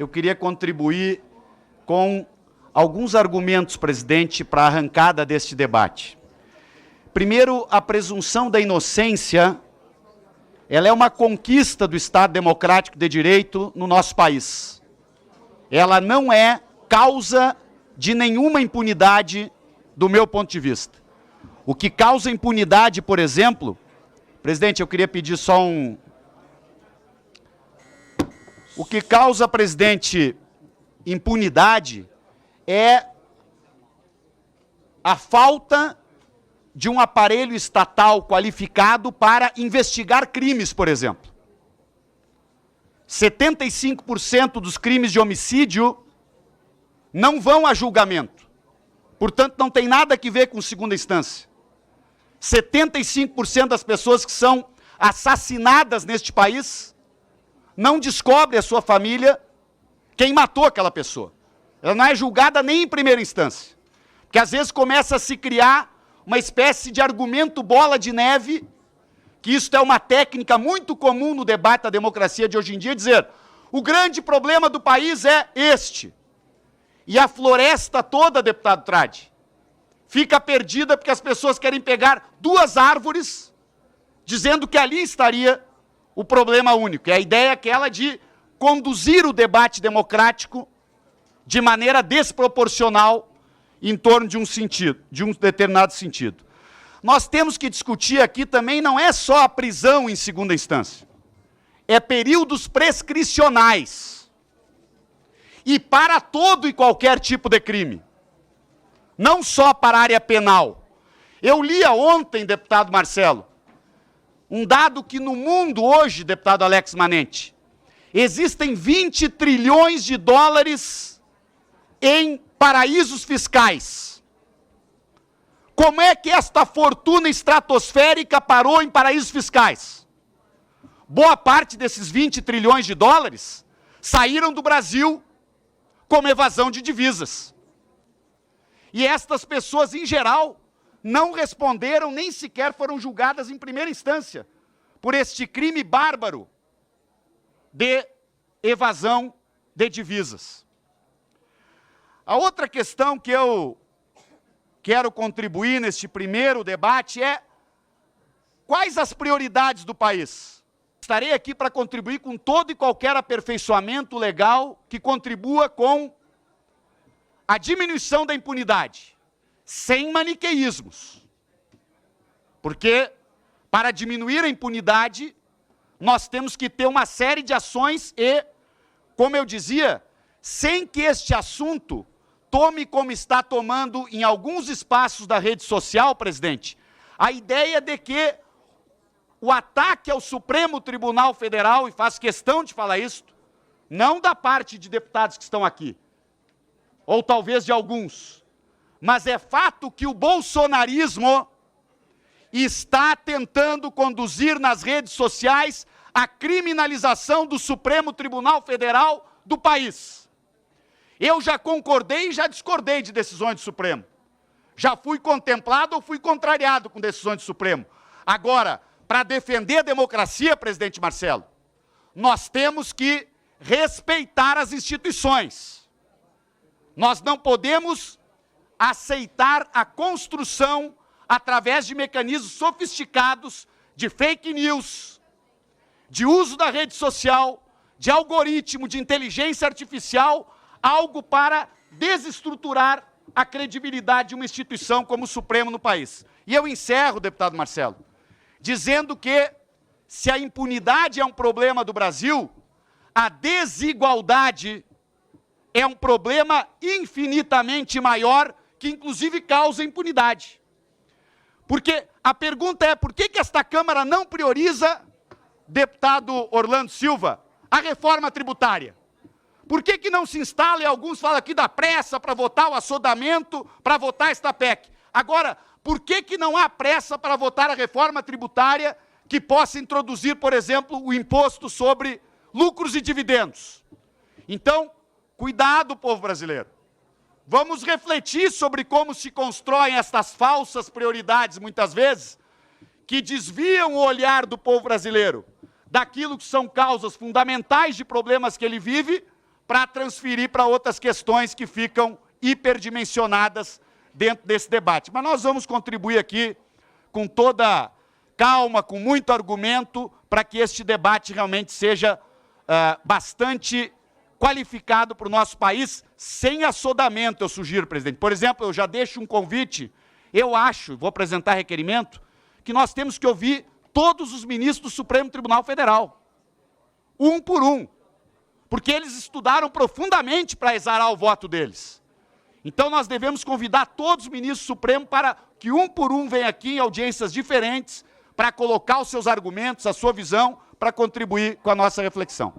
eu queria contribuir com alguns argumentos, presidente, para a arrancada deste debate. Primeiro, a presunção da inocência, ela é uma conquista do Estado Democrático de Direito no nosso país. Ela não é causa de nenhuma impunidade do meu ponto de vista. O que causa impunidade, por exemplo, presidente, eu queria pedir só um... O que causa, presidente, impunidade é a falta de um aparelho estatal qualificado para investigar crimes, por exemplo. 75% dos crimes de homicídio não vão a julgamento. Portanto, não tem nada a ver com segunda instância. 75% das pessoas que são assassinadas neste país não descobre a sua família quem matou aquela pessoa. Ela não é julgada nem em primeira instância. Porque às vezes começa a se criar uma espécie de argumento bola de neve, que isso é uma técnica muito comum no debate da democracia de hoje em dia, dizer, o grande problema do país é este. E a floresta toda, deputado Tradi, fica perdida porque as pessoas querem pegar duas árvores, dizendo que ali estaria o problema único. E a ideia é aquela de conduzir o debate democrático de maneira desproporcional em torno de um sentido, de um determinado sentido. Nós temos que discutir aqui também não é só a prisão em segunda instância, é períodos prescricionais. E para todo e qualquer tipo de crime, não só para a área penal. Eu lia ontem, deputado Marcelo, um dado que no mundo hoje, deputado Alex Manente, existem 20 trilhões de dólares em paraísos fiscais. Como é que esta fortuna estratosférica parou em paraísos fiscais? Boa parte desses 20 trilhões de dólares saíram do Brasil como evasão de divisas. E estas pessoas, em geral, não responderam, nem sequer foram julgadas em primeira instância por este crime bárbaro de evasão de divisas. A outra questão que eu quero contribuir neste primeiro debate é quais as prioridades do país. Estarei aqui para contribuir com todo e qualquer aperfeiçoamento legal que contribua com a diminuição da impunidade, sem maniqueísmos. Porque, para diminuir a impunidade, nós temos que ter uma série de ações e, como eu dizia, sem que este assunto tome como está tomando em alguns espaços da rede social, presidente, a ideia de que o ataque ao Supremo Tribunal Federal, e faço questão de falar isso, não da parte de deputados que estão aqui, ou talvez de alguns, mas é fato que o bolsonarismo está tentando conduzir nas redes sociais a criminalização do Supremo Tribunal Federal do país. Eu já concordei e já discordei de decisões do Supremo. Já fui contemplado ou fui contrariado com decisões do Supremo. Agora, para defender a democracia, presidente Marcelo, nós temos que respeitar as instituições. Nós não podemos aceitar a construção, através de mecanismos sofisticados, de fake news, de uso da rede social, de algoritmo, de inteligência artificial, algo para desestruturar a credibilidade de uma instituição como o Supremo no país. E eu encerro, deputado Marcelo, dizendo que, se a impunidade é um problema do Brasil, a desigualdade é um problema infinitamente maior, que inclusive causa impunidade. Porque a pergunta é, por que esta Câmara não prioriza, deputado Orlando Silva, a reforma tributária? Por que não se instala, e alguns falam aqui da pressa para votar o assodamento, para votar esta PEC? Agora, por que não há pressa para votar a reforma tributária que possa introduzir, por exemplo, o imposto sobre lucros e dividendos? Então, cuidado, povo brasileiro. Vamos refletir sobre como se constroem estas falsas prioridades, muitas vezes, que desviam o olhar do povo brasileiro daquilo que são causas fundamentais de problemas que ele vive, para transferir para outras questões que ficam hiperdimensionadas dentro desse debate. Mas nós vamos contribuir aqui com toda calma, com muito argumento, para que este debate realmente seja bastante qualificado para o nosso país, sem assodamento, eu sugiro, presidente. Por exemplo, eu já deixo um convite, eu acho, vou apresentar requerimento, que nós temos que ouvir todos os ministros do Supremo Tribunal Federal, um por um, porque eles estudaram profundamente para exarar o voto deles. Então nós devemos convidar todos os ministros do Supremo para que um por um venham aqui em audiências diferentes, para colocar os seus argumentos, a sua visão, para contribuir com a nossa reflexão.